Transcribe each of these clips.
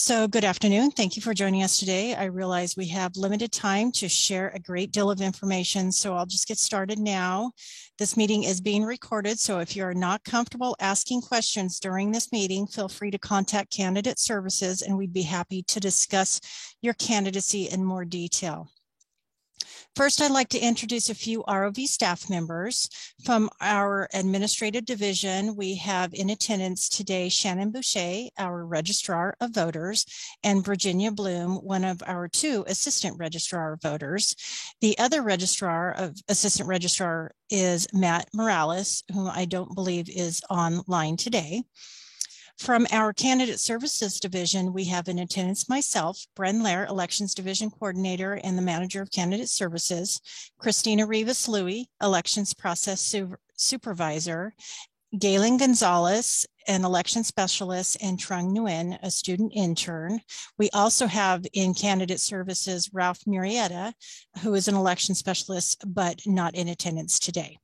So good afternoon. Thank you for joining us today. I realize we have limited time to share a great deal of information, so I'll just get started now. This meeting is being recorded, so if you're not comfortable asking questions during this meeting, feel free to contact Candidate Services and we'd be happy to discuss your candidacy in more detail. First, I'd like to introduce a few ROV staff members. From our administrative division, we have in attendance today Shannon Boucher, our Registrar of Voters, and Virginia Bloom, one of our two Assistant Registrar of Voters. The other Assistant Registrar is Matt Morales, whom I don't believe is online today. From our Candidate Services Division, we have in attendance myself, Bren Lair, Elections Division Coordinator and the Manager of Candidate Services, Christina Rivas-Louie, Elections Process Supervisor, Galen Gonzalez, an Election Specialist, and Trung Nguyen, a student intern. We also have in Candidate Services, Ralph Murrieta, who is an Election Specialist, but not in attendance today.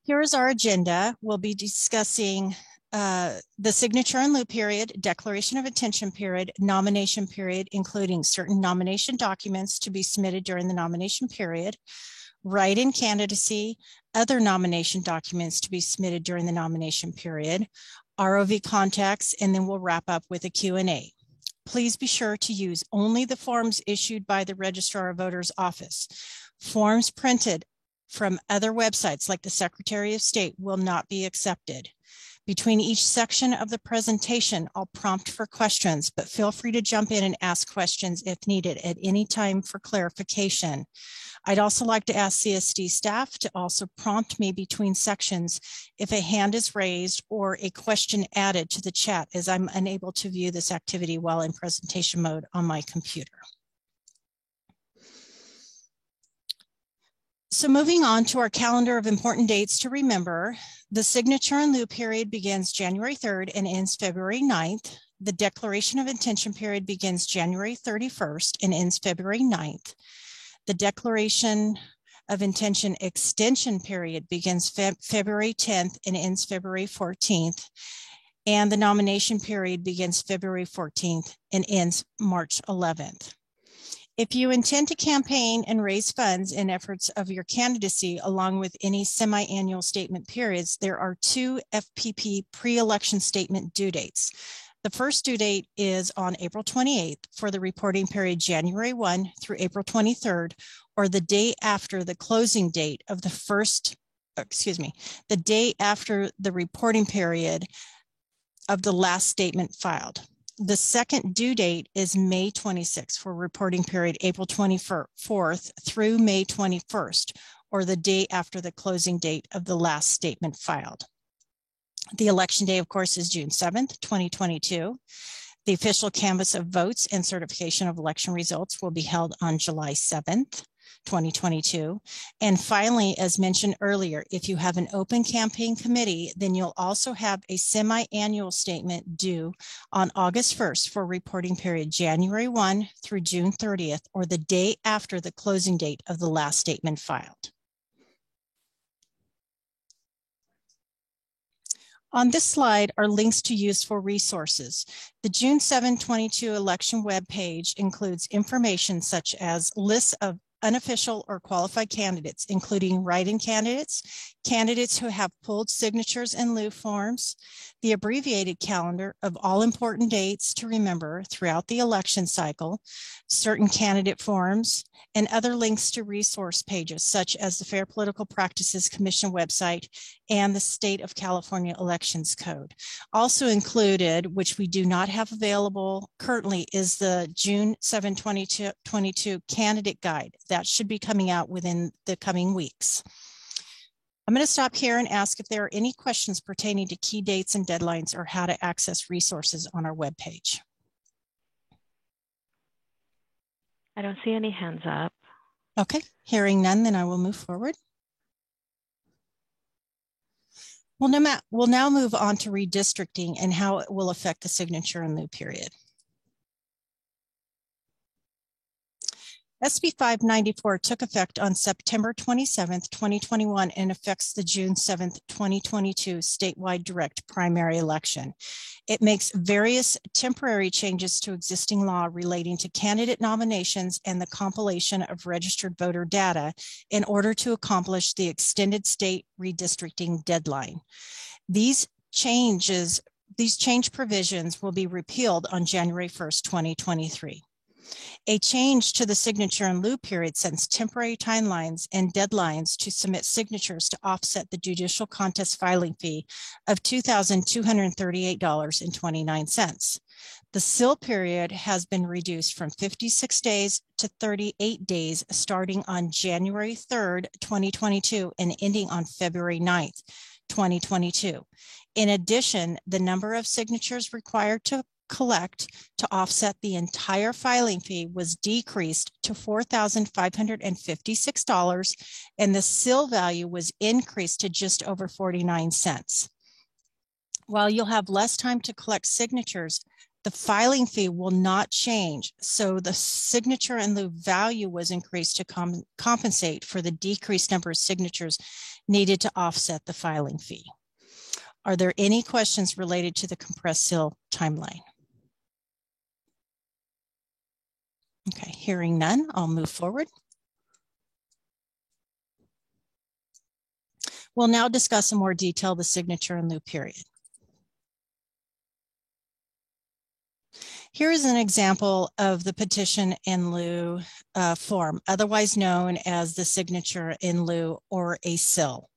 Here is our agenda. We'll be discussing the signature in lieu period, declaration of intention period, nomination period, including certain nomination documents to be submitted during the nomination period, write-in candidacy, other nomination documents to be submitted during the nomination period, ROV contacts, and then we'll wrap up with a Q&A. Please be sure to use only the forms issued by the Registrar of Voters office. Forms printed from other websites like the Secretary of State will not be accepted. Between each section of the presentation, I'll prompt for questions, but feel free to jump in and ask questions if needed at any time for clarification. I'd also like to ask CSD staff to also prompt me between sections if a hand is raised or a question added to the chat, as I'm unable to view this activity while in presentation mode on my computer. So moving on to our calendar of important dates to remember, the signature in lieu period begins January 3rd and ends February 9th. The declaration of intention period begins January 31st and ends February 9th. The declaration of intention extension period begins February 10th and ends February 14th. And the nomination period begins February 14th and ends March 11th. If you intend to campaign and raise funds in efforts of your candidacy, along with any semi-annual statement periods, there are two FPP pre-election statement due dates. The first due date is on April 28th for the reporting period January 1 through April 23rd, or the day after the closing date of the day after the reporting period of the last statement filed. The second due date is May 26th for reporting period April 24th through May 21st, or the day after the closing date of the last statement filed. The election day, of course, is June 7th, 2022. The official canvass of votes and certification of election results will be held on July 7th, 2022. And finally, as mentioned earlier, if you have an open campaign committee, then you'll also have a semi-annual statement due on August 1st for reporting period January 1 through June 30th, or the day after the closing date of the last statement filed. On this slide are links to useful resources. The June 7, 2022 election webpage includes information such as lists of unofficial or qualified candidates, including write-in candidates, candidates who have pulled signatures in lieu forms, the abbreviated calendar of all important dates to remember throughout the election cycle, certain candidate forms, and other links to resource pages such as the Fair Political Practices Commission website and the State of California Elections Code. Also included, which we do not have available currently, is the June 7, 2022 candidate guide. That should be coming out within the coming weeks. I'm going to stop here and ask if there are any questions pertaining to key dates and deadlines or how to access resources on our webpage. I don't see any hands up. Okay, hearing none, then I will move forward. We'll now move on to redistricting and how it will affect the signature in lieu period. SB 594 took effect on September 27th, 2021 and affects the June 7th, 2022 statewide direct primary election. It makes various temporary changes to existing law relating to candidate nominations and the compilation of registered voter data in order to accomplish the extended state redistricting deadline. These change provisions will be repealed on January 1st, 2023. A change to the signature in lieu period sets temporary timelines and deadlines to submit signatures to offset the judicial contest filing fee of $2,238.29. The SIL period has been reduced from 56 days to 38 days starting on January 3rd, 2022 and ending on February 9th, 2022. In addition, the number of signatures required to collect to offset the entire filing fee was decreased to $4,556, and the SIL value was increased to just over 49 cents. While you'll have less time to collect signatures, the filing fee will not change, so the signature in lieu value was increased to compensate for the decreased number of signatures needed to offset the filing fee. Are there any questions related to the compressed SIL timeline? Okay, hearing none, I'll move forward. We'll now discuss in more detail the signature in lieu period. Here is an example of the petition in lieu form, otherwise known as the signature in lieu or a SIL.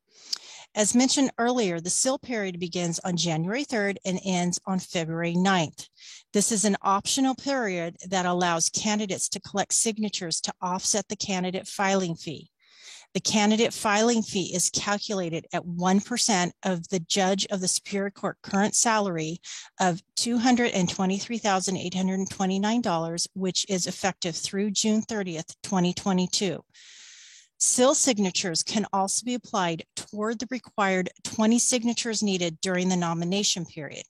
As mentioned earlier, the SIL period begins on January 3rd and ends on February 9th. This is an optional period that allows candidates to collect signatures to offset the candidate filing fee. The candidate filing fee is calculated at 1% of the judge of the Superior Court current salary of $223,829, which is effective through June 30th, 2022. SIL signatures can also be applied toward the required 20 signatures needed during the nomination period.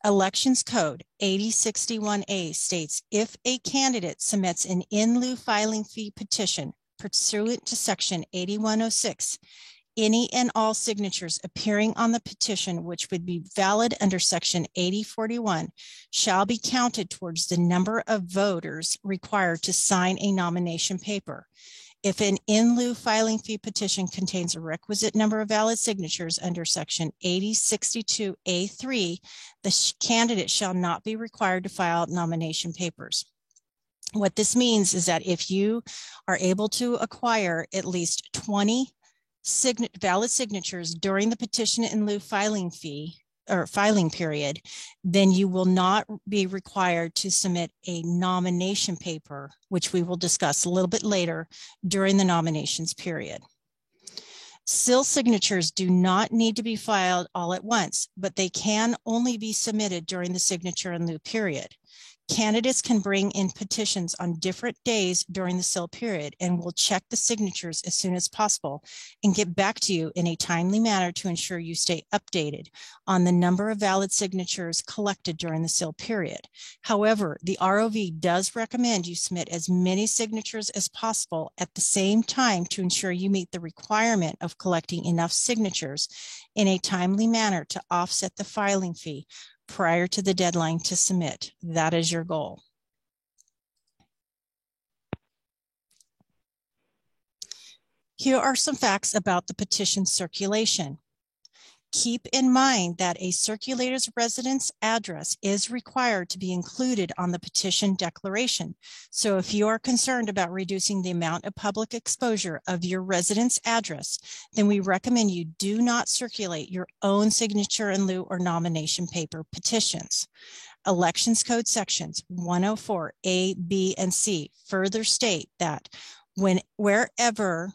Elections Code 8061A states if a candidate submits an in lieu filing fee petition pursuant to Section 8106, any and all signatures appearing on the petition which would be valid under Section 8041 shall be counted towards the number of voters required to sign a nomination paper. If an in lieu filing fee petition contains a requisite number of valid signatures under Section 8062A3, the candidate shall not be required to file nomination papers. What this means is that if you are able to acquire at least 20 valid signatures during the petition in lieu filing fee or filing period, then you will not be required to submit a nomination paper, which we will discuss a little bit later during the nominations period. SIL signatures do not need to be filed all at once, but they can only be submitted during the signature in lieu period. Candidates can bring in petitions on different days during the SIL period and will check the signatures as soon as possible and get back to you in a timely manner to ensure you stay updated on the number of valid signatures collected during the SIL period. However, the ROV does recommend you submit as many signatures as possible at the same time to ensure you meet the requirement of collecting enough signatures in a timely manner to offset the filing fee prior to the deadline to submit. That is your goal. Here are some facts about the petition circulation. Keep in mind that a circulator's residence address is required to be included on the petition declaration. So if you are concerned about reducing the amount of public exposure of your residence address, then we recommend you do not circulate your own signature in lieu or nomination paper petitions. Elections Code sections 104 A, B, and C further state that wherever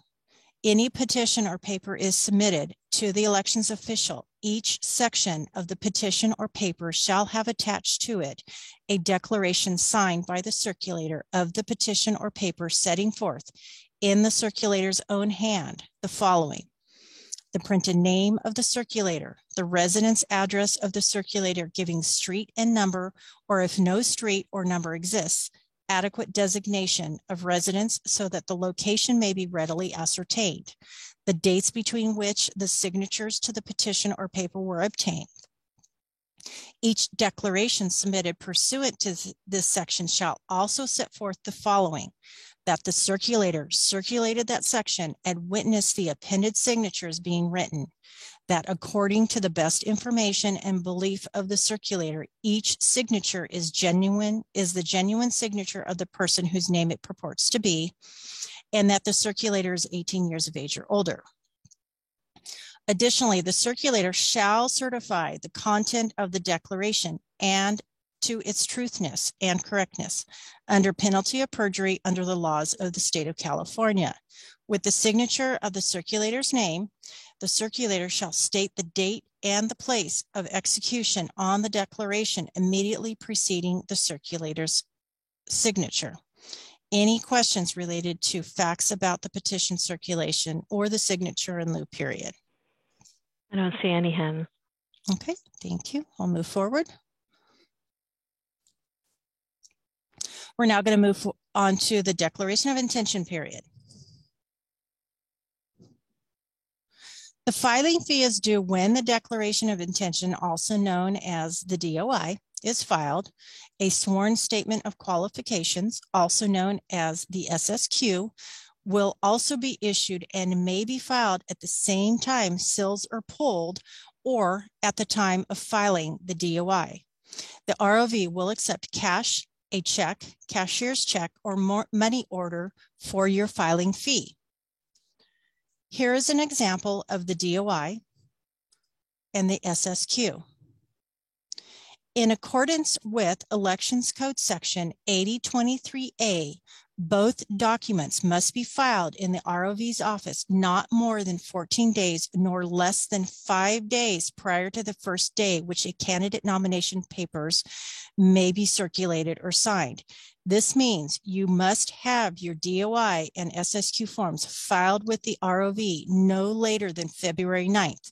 any petition or paper is submitted to the elections official, each section of the petition or paper shall have attached to it a declaration signed by the circulator of the petition or paper setting forth in the circulator's own hand the following: the printed name of the circulator, the residence address of the circulator giving street and number, or if no street or number exists, adequate designation of residence so that the location may be readily ascertained, the dates between which the signatures to the petition or paper were obtained. Each declaration submitted pursuant to this section shall also set forth the following: that the circulator circulated that section and witnessed the appended signatures being written, that according to the best information and belief of the circulator, each signature is the genuine signature of the person whose name it purports to be, and that the circulator is 18 years of age or older. Additionally, the circulator shall certify the content of the declaration and to its truthness and correctness under penalty of perjury under the laws of the state of California. With the signature of the circulator's name, the circulator shall state the date and the place of execution on the declaration immediately preceding the circulator's signature. Any questions related to facts about the petition circulation or the signature in lieu period? I don't see any hands. Okay, thank you. I'll move forward. We're now going to move on to the declaration of intention period. The filing fee is due when the declaration of intention, also known as the DOI, is filed. A sworn statement of qualifications, also known as the SSQ, will also be issued and may be filed at the same time seals are pulled or at the time of filing the DOI. The ROV will accept cash, a check, cashier's check, or money order for your filing fee. Here is an example of the DOI and the SSQ. In accordance with Elections Code Section 8023A, both documents must be filed in the ROV's office not more than 14 days nor less than 5 days prior to the first day which a candidate nomination papers may be circulated or signed. This means you must have your DOI and SSQ forms filed with the ROV no later than February 9th,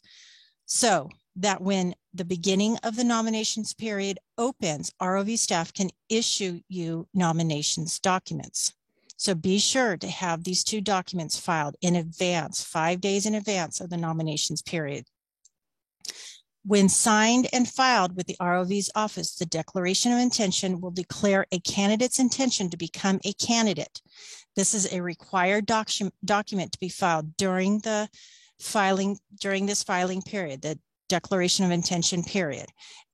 so that when the beginning of the nominations period opens, ROV staff can issue you nominations documents. So be sure to have these two documents filed in advance, 5 days in advance of the nominations period. When signed and filed with the ROV's office, the declaration of intention will declare a candidate's intention to become a candidate. This is a required document to be filed during this filing period, the declaration of intention period.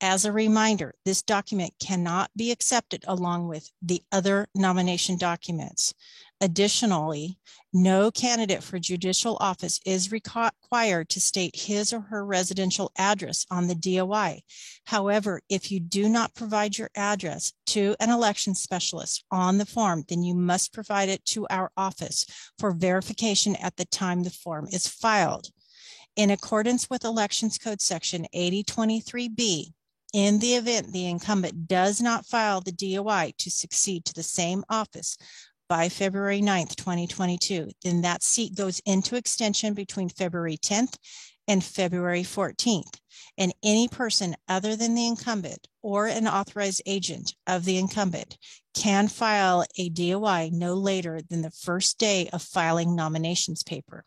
As a reminder, this document cannot be accepted along with the other nomination documents. Additionally, no candidate for judicial office is required to state his or her residential address on the DOI. However, if you do not provide your address to an election specialist on the form, then you must provide it to our office for verification at the time the form is filed. In accordance with Elections Code Section 8023B, in the event the incumbent does not file the DOI to succeed to the same office by February 9th, 2022, then that seat goes into extension between February 10th and February 14th. And any person other than the incumbent or an authorized agent of the incumbent can file a DOI no later than the first day of filing nominations paper.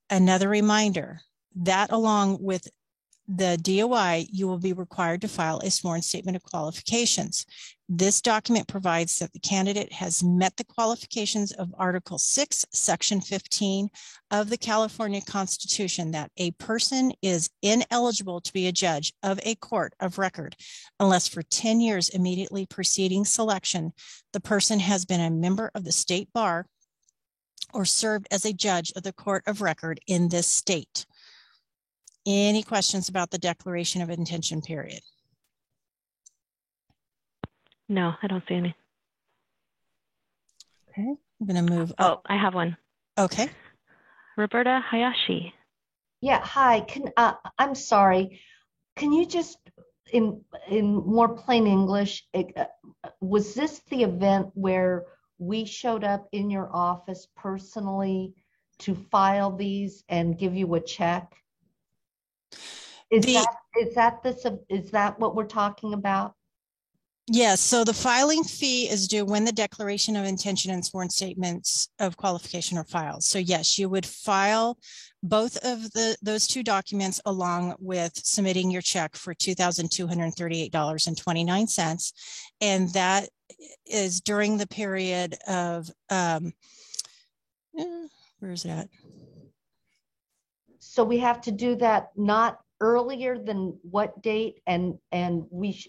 Another reminder that along with the DOI, you will be required to file a sworn statement of qualifications. This document provides that the candidate has met the qualifications of Article 6, Section 15 of the California Constitution, that a person is ineligible to be a judge of a court of record unless for 10 years immediately preceding selection, the person has been a member of the state bar or served as a judge of the court of record in this state. Any questions about the declaration of intention period? No, I don't see any. Okay, I'm going to move up. I have one. Okay. Roberta Hayashi. Yeah, hi. I'm sorry. Can you just, in more plain English, was this the event where we showed up in your office personally to file these and give you a check? Is that what we're talking about? Yes, so the filing fee is due when the declaration of intention and sworn statements of qualification are filed. So yes, you would file both of those two documents along with submitting your check for $2,238.29. And that is during the period of, where is it at? So we have to do that not earlier than what date and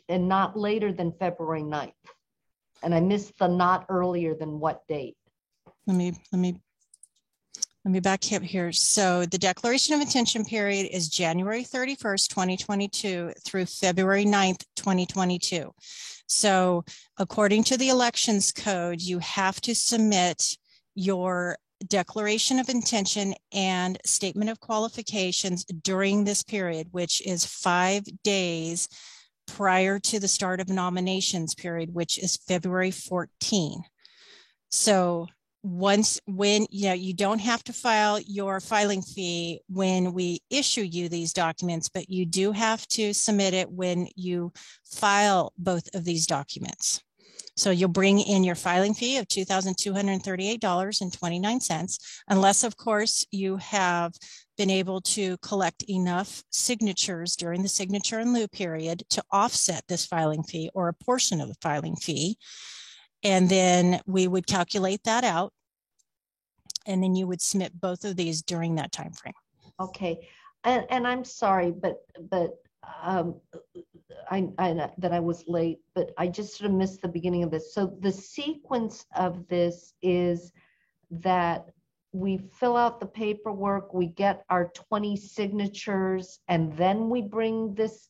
not later than February 9th. And I missed the not earlier than what date. Let me back up here. So the declaration of intention period is January 31st, 2022 through February 9th, 2022. So according to the elections code, you have to submit your declaration of intention and statement of qualifications during this period, which is 5 days prior to the start of nominations period, which is February 14. So when you don't have to file your filing fee when we issue you these documents, but you do have to submit it when you file both of these documents. So you'll bring in your filing fee of $2,238.29, unless, of course, you have been able to collect enough signatures during the signature in lieu period to offset this filing fee or a portion of the filing fee. And then we would calculate that out. And then you would submit both of these during that time frame. Okay. And I'm sorry, but I that I was late, but I just sort of missed the beginning of this. So the sequence of this is that we fill out the paperwork, we get our 20 signatures, and then we bring this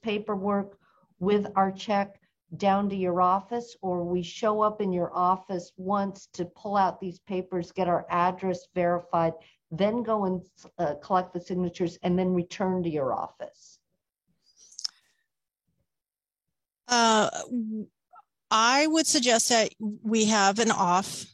paperwork with our check down to your office, or we show up in your office once to pull out these papers, get our address verified, then go and collect the signatures, and then return to your office. I would suggest that we have an off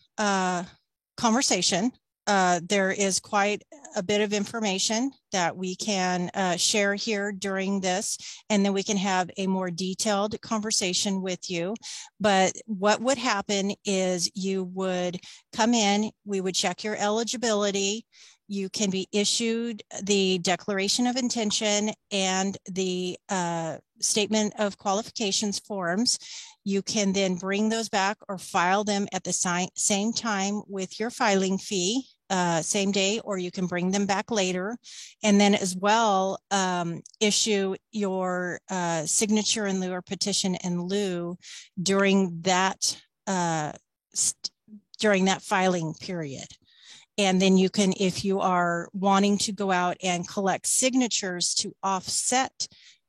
conversation. There is quite a bit of information that we can share here during this, and then we can have a more detailed conversation with you. But what would happen is you would come in, we would check your eligibility. You can be issued the declaration of intention and the statement of qualifications forms. You can then bring those back or file them at the same time with your filing fee, same day, or you can bring them back later. And then as well, issue your signature in lieu or petition in lieu during that filing period. And then you can, if you are wanting to go out and collect signatures to offset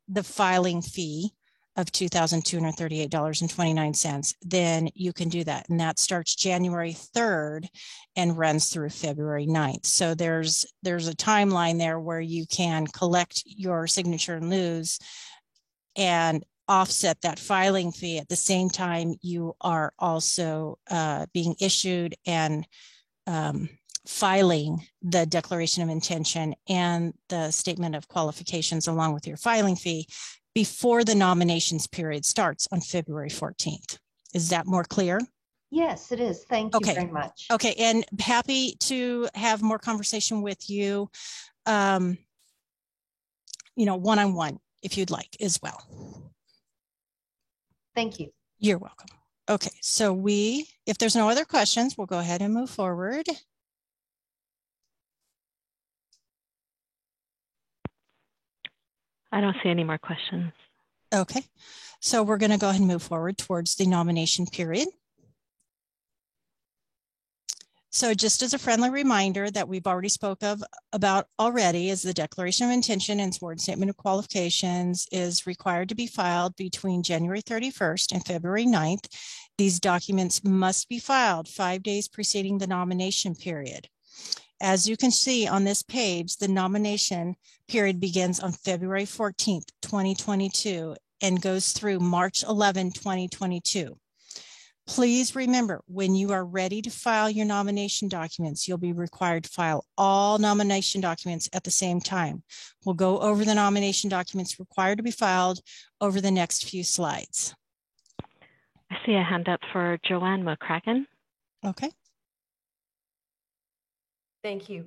the filing fee of $2,238.29, then you can do that. And that starts January 3rd and runs through February 9th. So there's a timeline there where you can collect your signature in lieu and offset that filing fee at the same time you are also being issued and filing the declaration of intention and the statement of qualifications along with your filing fee before the nominations period starts on February 14th. Is that more clear? Yes, it is. Thank you very much. Okay, and happy to have more conversation with you, one-on-one if you'd like as well. Thank you. You're welcome. Okay, so if there's no other questions, we'll go ahead and move forward. I don't see any more questions. Okay, so we're going to go ahead and move forward towards the nomination period. So just as a friendly reminder that we've already about already is the declaration of intention and sworn statement of qualifications is required to be filed between January 31st and February 9th. These documents must be filed 5 days preceding the nomination period. As you can see on this page, the nomination period begins on February 14th, 2022 and goes through March 11, 2022. Please remember, when you are ready to file your nomination documents, you'll be required to file all nomination documents at the same time. We'll go over the nomination documents required to be filed over the next few slides. I see a hand up for Joanne McCracken. Okay. Thank you.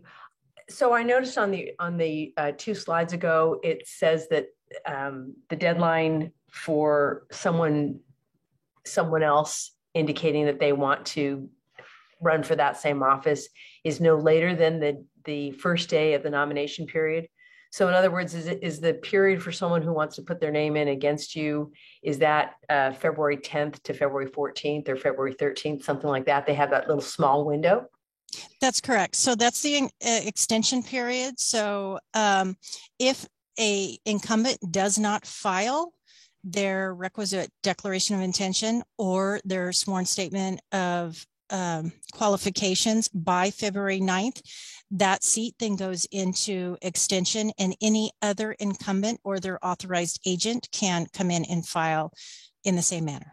So I noticed on the 2 slides ago, it says that the deadline for someone else indicating that they want to run for that same office is no later than the first day of the nomination period. So in other words, is the period for someone who wants to put their name in against you, is that February 10th to February 14th or February 13th, something like that? They have that little small window? That's correct. So that's the extension period. So if a incumbent does not file their requisite declaration of intention or their sworn statement of qualifications by February 9th, that seat then goes into extension, and any other incumbent or their authorized agent can come in and file in the same manner.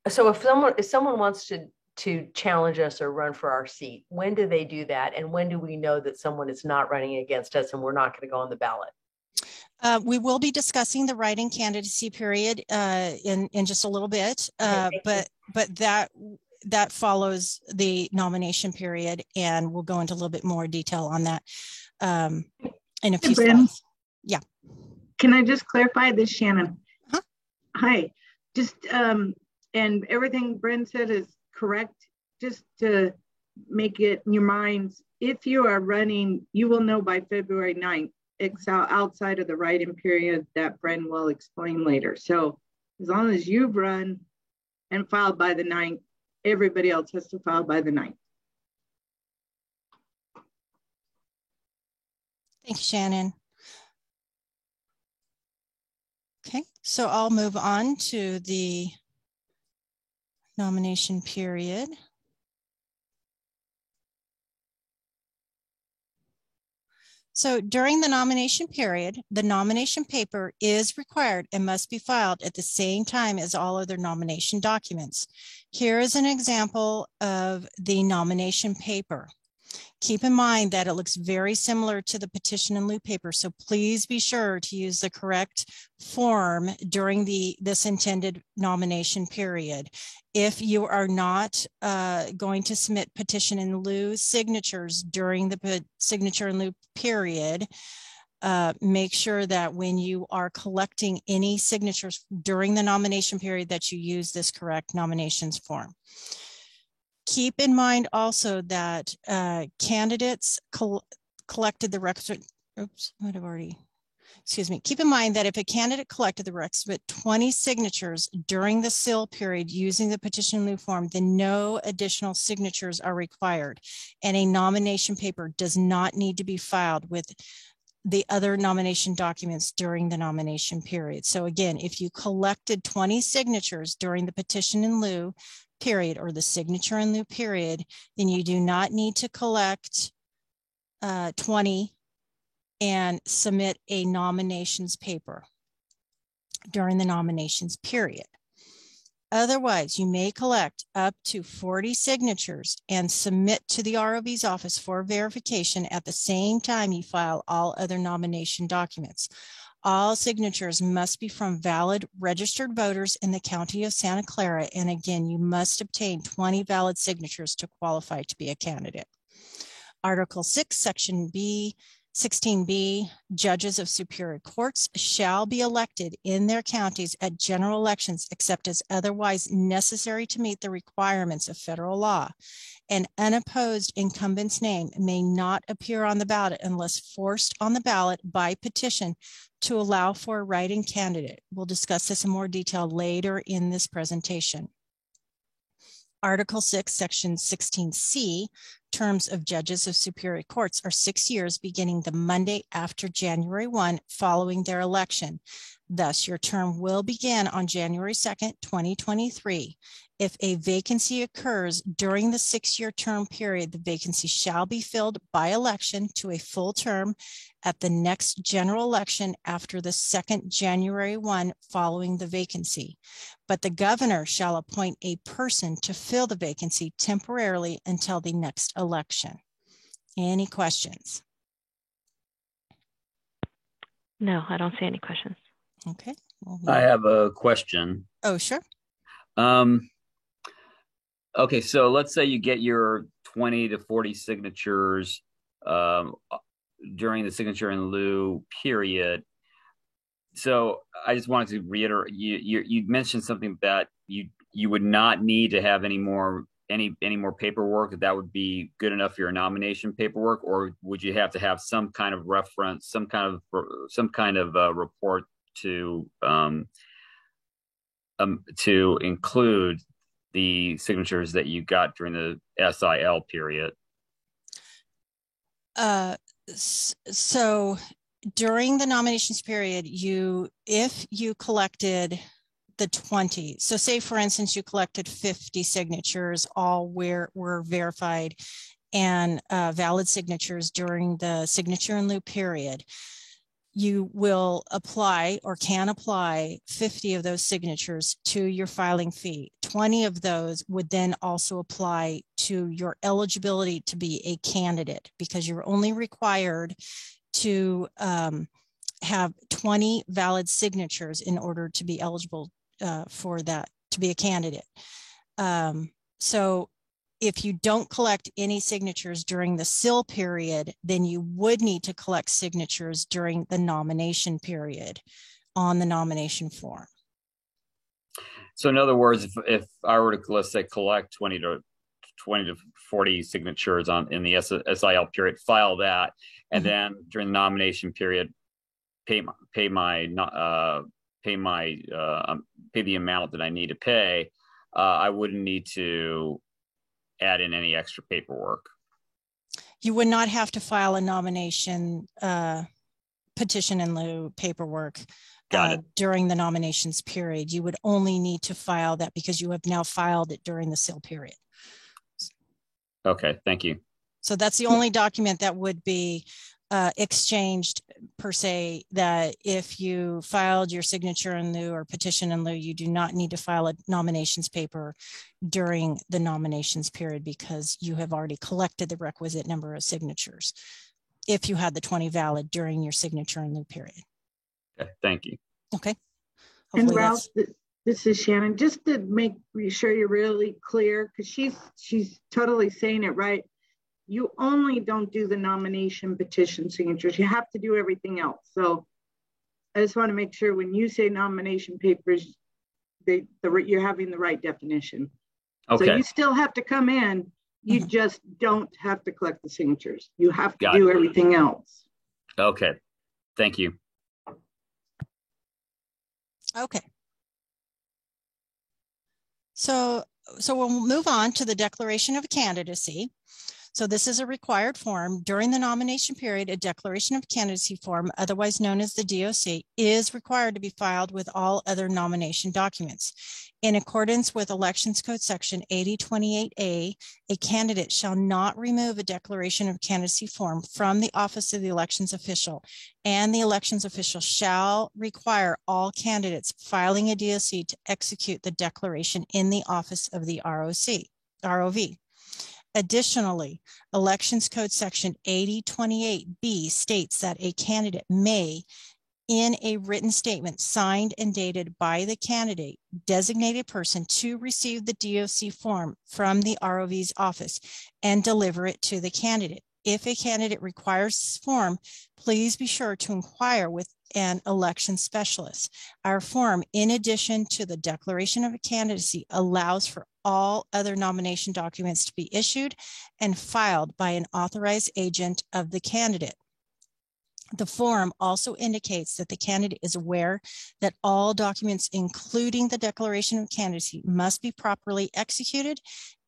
So if someone wants to challenge us or run for our seat, when do they do that? And when do we know that someone is not running against us and we're not going to go on the ballot? We will be discussing the write-in candidacy period in just a little bit, but that follows the nomination period, and we'll go into a little bit more detail on that in a few slides. Yeah. Can I just clarify this, Shannon? Huh? Hi. Just and everything Bryn said is correct. Just to make it in your minds, if you are running, you will know by February 9th, outside of the write-in period that Bryn will explain later. So as long as you've run and filed by the 9th, everybody else has to file by the 9th. Thank you, Shannon. Okay, so I'll move on to the nomination period. So during the nomination period, the nomination paper is required and must be filed at the same time as all other nomination documents. Here is an example of the nomination paper. Keep in mind that it looks very similar to the petition in lieu paper, so please be sure to use the correct form during this intended nomination period. If you are not going to submit petition in lieu signatures during the signature in lieu period, make sure that when you are collecting any signatures during the nomination period that you use this correct nominations form. Keep in mind also that candidates collected the requisite, keep in mind that if a candidate collected the requisite 20 signatures during the SIL period using the petition in lieu form, then no additional signatures are required, and a nomination paper does not need to be filed with the other nomination documents during the nomination period. So again, if you collected 20 signatures during the petition in lieu period or the signature in lieu period, then you do not need to collect 20 and submit a nominations paper during the nominations period. Otherwise, you may collect up to 40 signatures and submit to the ROV's office for verification at the same time you file all other nomination documents. All signatures must be from valid registered voters in the county of Santa Clara. And again, you must obtain 20 valid signatures to qualify to be a candidate. Article 6, Section B, 16B, judges of superior courts shall be elected in their counties at general elections except as otherwise necessary to meet the requirements of federal law. An unopposed incumbent's name may not appear on the ballot unless forced on the ballot by petition to allow for a write-in candidate. We'll discuss this in more detail later in this presentation. Article 6, Section 16C, terms of judges of superior courts are 6 years beginning the Monday after January 1 following their election. Thus, your term will begin on January 2nd, 2023. If a vacancy occurs during the 6-year term period, the vacancy shall be filled by election to a full term at the next general election after the second January 1 following the vacancy. But the governor shall appoint a person to fill the vacancy temporarily until the next election. Any questions? No, I don't see any questions. Okay. I have a question. Oh, sure. Okay, so let's say you get your 20 to 40 signatures during the signature in lieu period. So I just wanted to reiterate, you mentioned something that you would not need to have any more paperwork. That would be good enough for your nomination paperwork, or would you have to have some kind of reference, some kind of report to include the signatures that you got during the SIL period? So during the nominations period, if you collected the 20, so say for instance, you collected 50 signatures, all were verified and valid signatures during the signature in lieu period, you will apply or can apply 50 of those signatures to your filing fee. 20 of those would then also apply to your eligibility to be a candidate, because you're only required to have 20 valid signatures in order to be eligible for that, to be a candidate. So if you don't collect any signatures during the SIL period, then you would need to collect signatures during the nomination period on the nomination form. So in other words, if I were to, let's say, collect 20 to 40 signatures in the SIL period, file that, and then during the nomination period, pay the amount that I need to pay, I wouldn't need to add in any extra paperwork. You would not have to file a nomination petition in lieu paperwork during the nominations period. You would only need to file that because you have now filed it during the SIL period. Okay, thank you. So that's the only document that would be exchanged per se, that if you filed your signature in lieu or petition in lieu, you do not need to file a nominations paper during the nominations period because you have already collected the requisite number of signatures if you had the 20 valid during your signature in lieu period. Okay, thank you. Okay. Hopefully, and Ralph, this is Shannon. Just to make sure you're really clear, because she's totally saying it right. You only don't do the nomination petition signatures. You have to do everything else. So I just want to make sure when you say nomination papers, you're having the right definition. Okay. So you still have to come in. You just don't have to collect the signatures. You have to do everything else. Okay. Thank you. Okay. So we'll move on to the declaration of candidacy. So this is a required form. During the nomination period, a declaration of candidacy form, otherwise known as the DOC, is required to be filed with all other nomination documents. In accordance with Elections Code Section 8028A, a candidate shall not remove a declaration of candidacy form from the office of the elections official, and the elections official shall require all candidates filing a DOC to execute the declaration in the office of the ROV. Additionally, Elections Code Section 8028B states that a candidate may, in a written statement signed and dated by the candidate, designated person, to receive the DOC form from the ROV's office and deliver it to the candidate. If a candidate requires this form, please be sure to inquire with an election specialist. Our form, in addition to the declaration of a candidacy, allows for all other nomination documents to be issued and filed by an authorized agent of the candidate. The form also indicates that the candidate is aware that all documents, including the declaration of candidacy, must be properly executed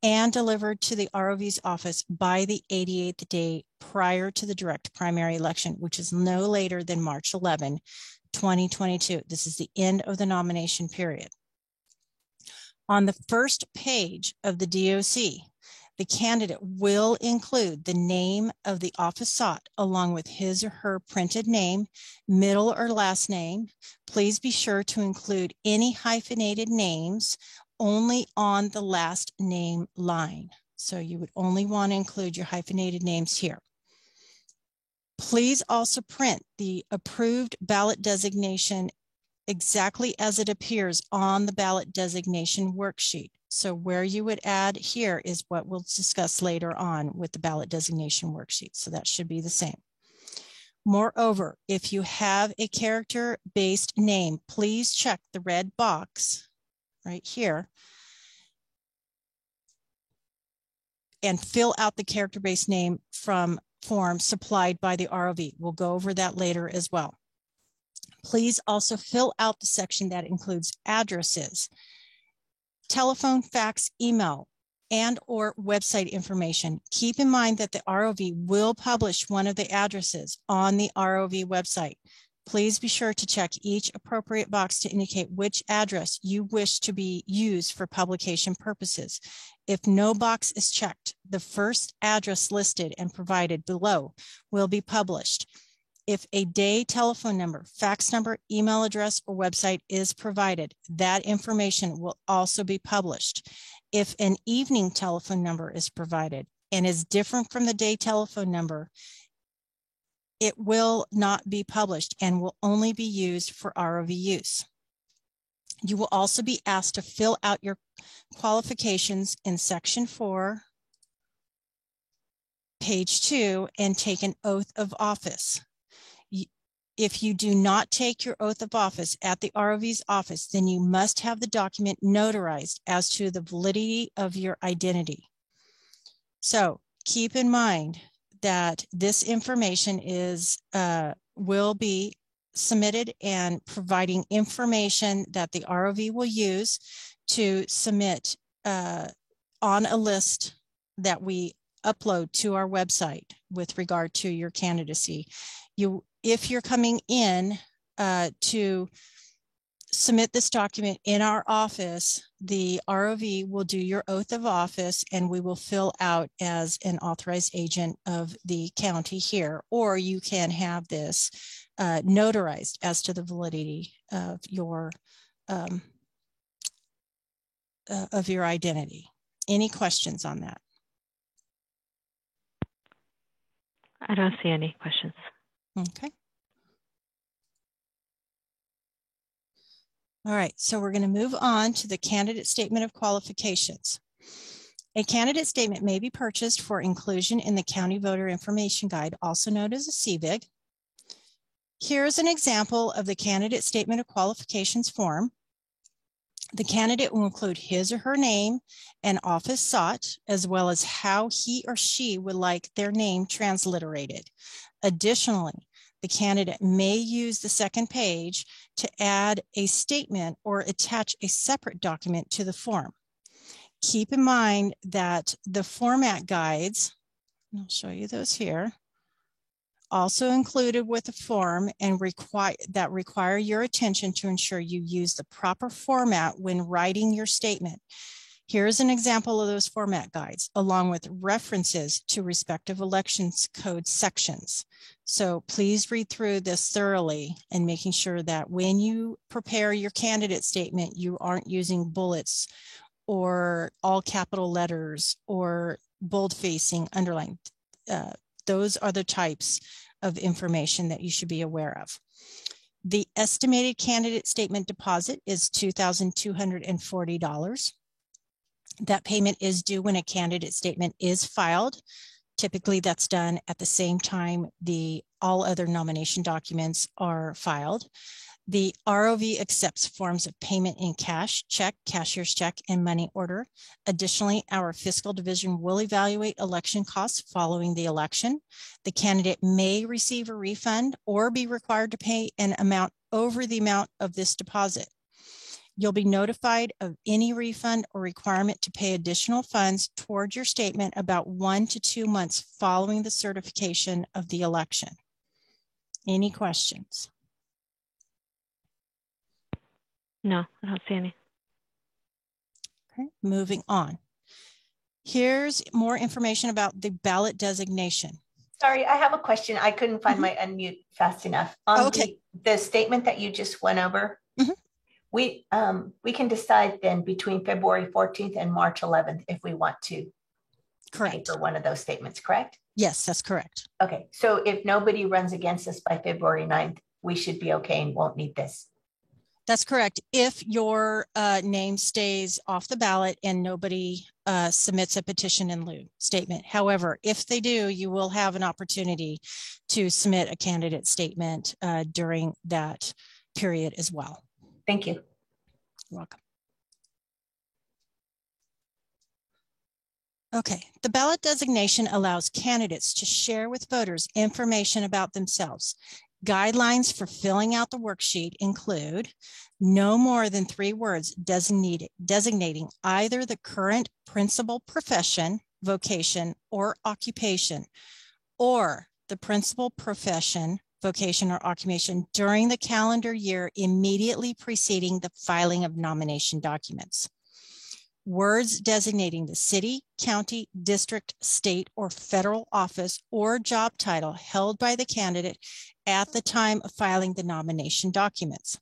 and delivered to the ROV's office by the 88th day prior to the direct primary election, which is no later than March 11, 2022. This is the end of the nomination period. On the first page of the DOC, the candidate will include the name of the office sought along with his or her printed name, middle or last name. Please be sure to include any hyphenated names only on the last name line. So you would only want to include your hyphenated names here. Please also print the approved ballot designation exactly as it appears on the ballot designation worksheet. So where you would add here is what we'll discuss later on with the ballot designation worksheet. So that should be the same. Moreover, if you have a character-based name, please check the red box right here and fill out the character-based name from form supplied by the ROV. We'll go over that later as well. Please also fill out the section that includes addresses, telephone, fax, email, and or website information. Keep in mind that the ROV will publish one of the addresses on the ROV website. Please be sure to check each appropriate box to indicate which address you wish to be used for publication purposes. If no box is checked, the first address listed and provided below will be published. If a day telephone number, fax number, email address, or website is provided, that information will also be published. If an evening telephone number is provided and is different from the day telephone number, it will not be published and will only be used for ROV use. You will also be asked to fill out your qualifications in section 4, page 2, and take an oath of office. If you do not take your oath of office at the ROV's office, then you must have the document notarized as to the validity of your identity. So keep in mind that this information is will be submitted and providing information that the ROV will use to submit on a list that we upload to our website with regard to your candidacy. If you're coming in to submit this document in our office, the ROV will do your oath of office and we will fill out as an authorized agent of the county here, or you can have this notarized as to the validity of your identity. Any questions on that? I don't see any questions. Okay. All right, so we're going to move on to the candidate statement of qualifications. A candidate statement may be purchased for inclusion in the County Voter Information Guide, also known as a CVIG. Here's an example of the candidate statement of qualifications form. The candidate will include his or her name and office sought, as well as how he or she would like their name transliterated. Additionally, the candidate may use the second page to add a statement or attach a separate document to the form. Keep in mind that the format guides, I'll show you those here, also included with the form and require your attention to ensure you use the proper format when writing your statement. Here's an example of those format guides, along with references to respective elections code sections. So please read through this thoroughly and making sure that when you prepare your candidate statement, you aren't using bullets or all capital letters or bold facing, underlined. Those are the types of information that you should be aware of. The estimated candidate statement deposit is $2,240. That payment is due when a candidate statement is filed. Typically, that's done at the same time all other nomination documents are filed. The ROV accepts forms of payment in cash, check, cashier's check, and money order. Additionally, our fiscal division will evaluate election costs following the election. The candidate may receive a refund or be required to pay an amount over the amount of this deposit. You'll be notified of any refund or requirement to pay additional funds toward your statement about 1 to 2 months following the certification of the election. Any questions? No, I don't see any. Okay, moving on. Here's more information about the ballot designation. Sorry, I have a question. I couldn't find my unmute fast enough. On the statement that you just went over, we can decide then between February 14th and March 11th if we want to pay for one of those statements, correct? Yes, that's correct. Okay, so if nobody runs against us by February 9th, we should be okay and won't need this. That's correct. If your name stays off the ballot and nobody submits a petition in lieu statement. However, if they do, you will have an opportunity to submit a candidate statement during that period as well. Thank you. You're welcome. Okay, the ballot designation allows candidates to share with voters information about themselves. Guidelines for filling out the worksheet include no more than 3 words designating either the current principal profession, vocation, or occupation, or the principal profession, vocation, or occupation during the calendar year immediately preceding the filing of nomination documents. Words designating the city, county, district, state, or federal office or job title held by the candidate at the time of filing the nomination documents.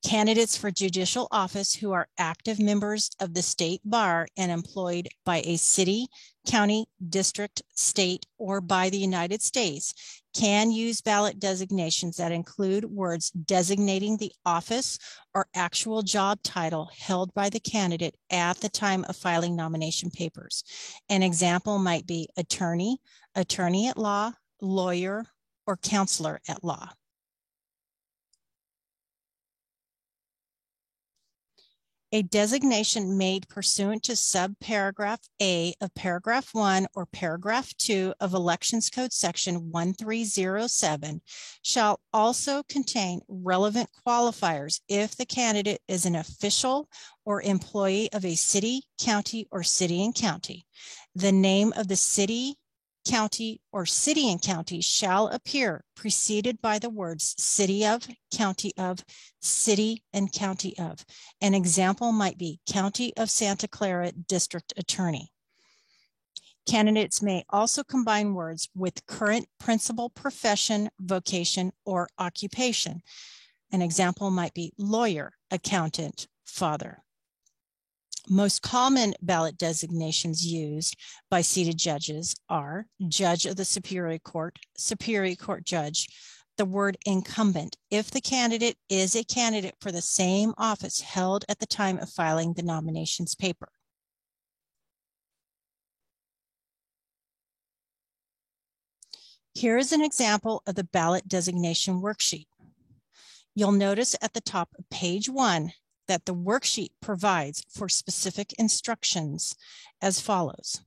Candidates for judicial office who are active members of the state bar and employed by a city, county, district, state, or by the United States can use ballot designations that include words designating the office or actual job title held by the candidate at the time of filing nomination papers. An example might be attorney, attorney at law, lawyer, or counselor at law. A designation made pursuant to subparagraph A of paragraph 1 or paragraph 2 of Elections Code section 1307 shall also contain relevant qualifiers if the candidate is an official or employee of a city, county, or city and county. The name of the city, county, or city and county shall appear preceded by the words city of, county of, city and county of. An example might be County of Santa Clara District Attorney. Candidates may also combine words with current principal profession, vocation, or occupation. An example might be lawyer, accountant, father. Most common ballot designations used by seated judges are judge of the Superior Court judge, the word incumbent if the candidate is a candidate for the same office held at the time of filing the nominations paper. Here is an example of the ballot designation worksheet. You'll notice at the top of page 1 that the worksheet provides for specific instructions as follows.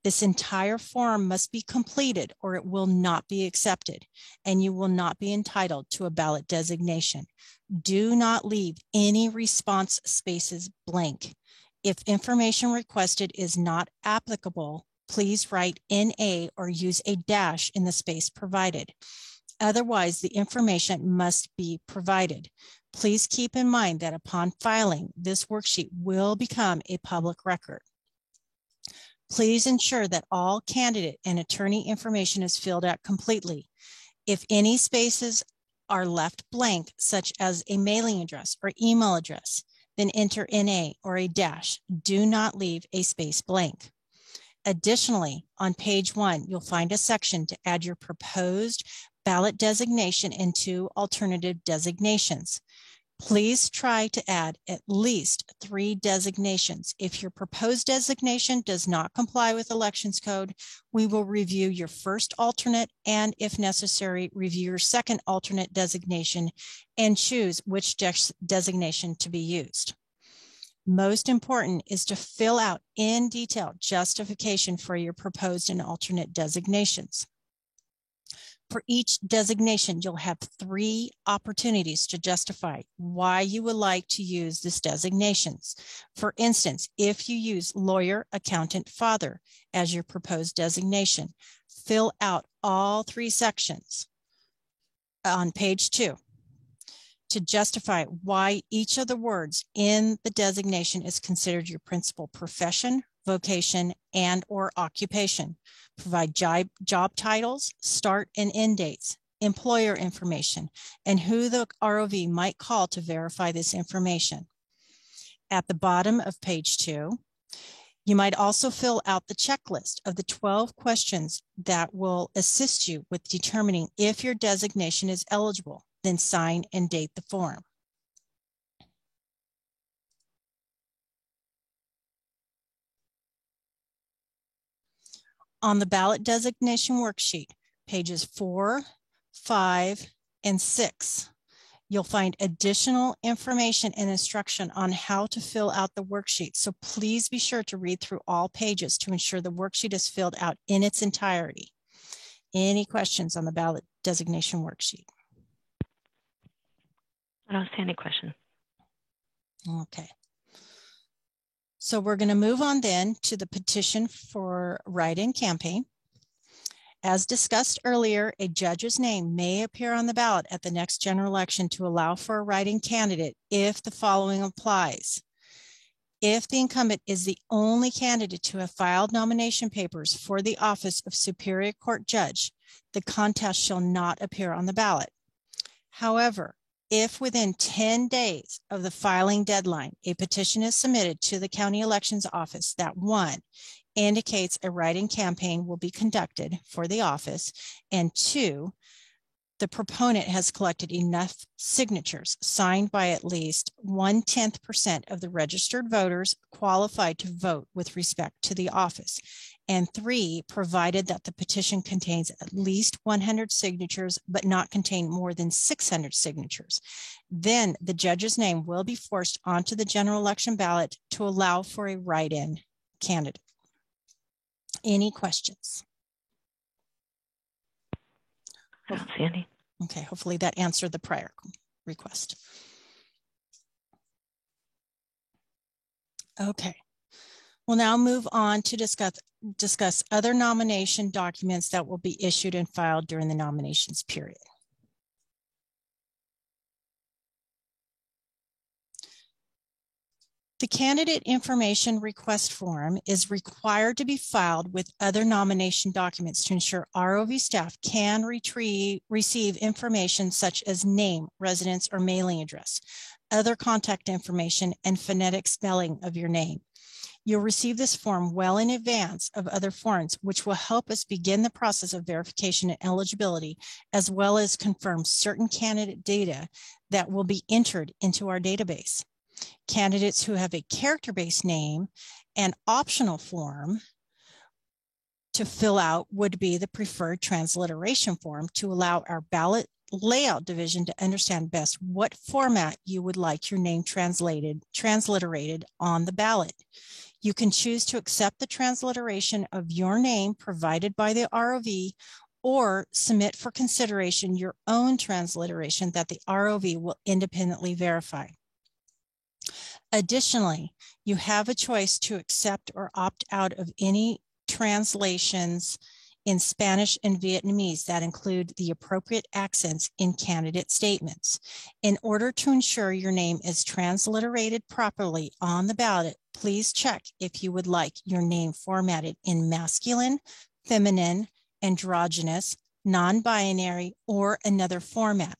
This entire form must be completed or it will not be accepted, and you will not be entitled to a ballot designation. Do not leave any response spaces blank. If information requested is not applicable, please write NA or use a dash in the space provided. Otherwise, the information must be provided. Please keep in mind that upon filing, this worksheet will become a public record. Please ensure that all candidate and attorney information is filled out completely. If any spaces are left blank, such as a mailing address or email address, then enter NA or a dash. Do not leave a space blank. Additionally, on page 1, you'll find a section to add your proposed ballot designation and 2 alternative designations. Please try to add at least 3 designations. If your proposed designation does not comply with Elections Code, we will review your first alternate and, if necessary, review your second alternate designation and choose which designation to be used. Most important is to fill out in detail justification for your proposed and alternate designations. For each designation, you'll have 3 opportunities to justify why you would like to use this designations. For instance, if you use lawyer, accountant, father as your proposed designation, fill out all 3 sections on page 2 to justify why each of the words in the designation is considered your principal profession, vocation, and or occupation. Provide job titles, start and end dates, employer information, and who the ROV might call to verify this information. At the bottom of page 2, you might also fill out the checklist of the 12 questions that will assist you with determining if your designation is eligible, then sign and date the form. On the ballot designation worksheet, pages 4, 5, and 6, you'll find additional information and instruction on how to fill out the worksheet. So please be sure to read through all pages to ensure the worksheet is filled out in its entirety. Any questions on the ballot designation worksheet? I don't see any questions. Okay. So we're going to move on then to the petition for write-in campaign. As discussed earlier, a judge's name may appear on the ballot at the next general election to allow for a write-in candidate if the following applies. If the incumbent is the only candidate to have filed nomination papers for the office of Superior Court Judge, the contest shall not appear on the ballot. However, if within 10 days of the filing deadline, a petition is submitted to the county elections office that, 1, indicates a write-in campaign will be conducted for the office, and 2, the proponent has collected enough signatures signed by at least 1/10% of the registered voters qualified to vote with respect to the office, and 3, provided that the petition contains at least 100 signatures but not contain more than 600 signatures, then the judge's name will be forced onto the general election ballot to allow for a write-in candidate. Any questions? I don't see any. Okay, hopefully that answered the prior request. Okay, we'll now move on to discuss other nomination documents that will be issued and filed during the nominations period. The candidate information request form is required to be filed with other nomination documents to ensure ROV staff can receive information such as name, residence, or mailing address, other contact information, and phonetic spelling of your name. You'll receive this form well in advance of other forms, which will help us begin the process of verification and eligibility, as well as confirm certain candidate data that will be entered into our database. Candidates who have a character-based name and optional form to fill out would be the preferred transliteration form to allow our ballot layout division to understand best what format you would like your name transliterated on the ballot. You can choose to accept the transliteration of your name provided by the ROV or submit for consideration your own transliteration that the ROV will independently verify. Additionally, you have a choice to accept or opt out of any translations in Spanish and Vietnamese that include the appropriate accents in candidate statements. In order to ensure your name is transliterated properly on the ballot, please check if you would like your name formatted in masculine, feminine, androgynous, non-binary, or another format.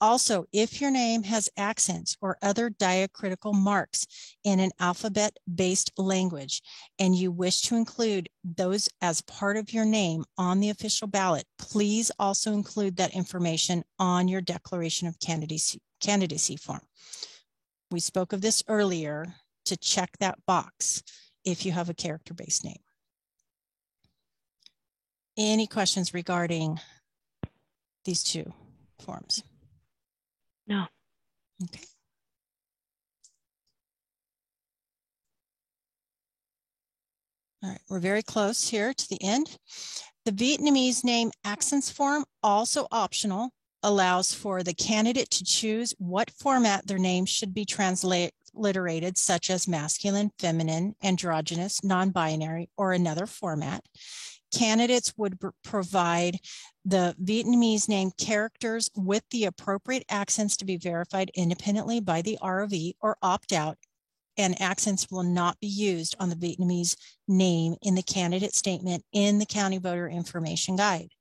Also, if your name has accents or other diacritical marks in an alphabet-based language and you wish to include those as part of your name on the official ballot, please also include that information on your declaration of candidacy form. We spoke of this earlier, to check that box if you have a character-based name. Any questions regarding these two forms? No. Okay. All right, we're very close here to the end. The Vietnamese name accents form, also optional, allows for the candidate to choose what format their name should be transliterated, such as masculine, feminine, androgynous, non-binary, or another format. Candidates would provide the Vietnamese name characters with the appropriate accents to be verified independently by the ROV or opt out, and accents will not be used on the Vietnamese name in the candidate statement in the County Voter Information Guide.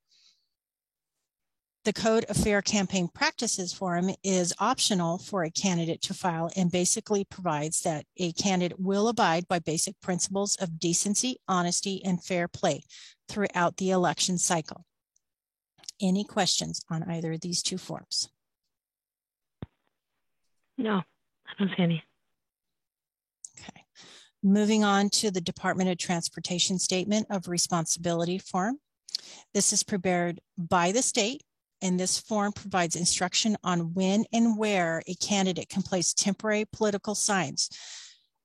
The Code of Fair Campaign Practices form is optional for a candidate to file and basically provides that a candidate will abide by basic principles of decency, honesty, and fair play throughout the election cycle. Any questions on either of these two forms? No, I don't see any. Okay. Moving on to the Department of Transportation Statement of Responsibility form. This is prepared by the state, and this form provides instruction on when and where a candidate can place temporary political signs.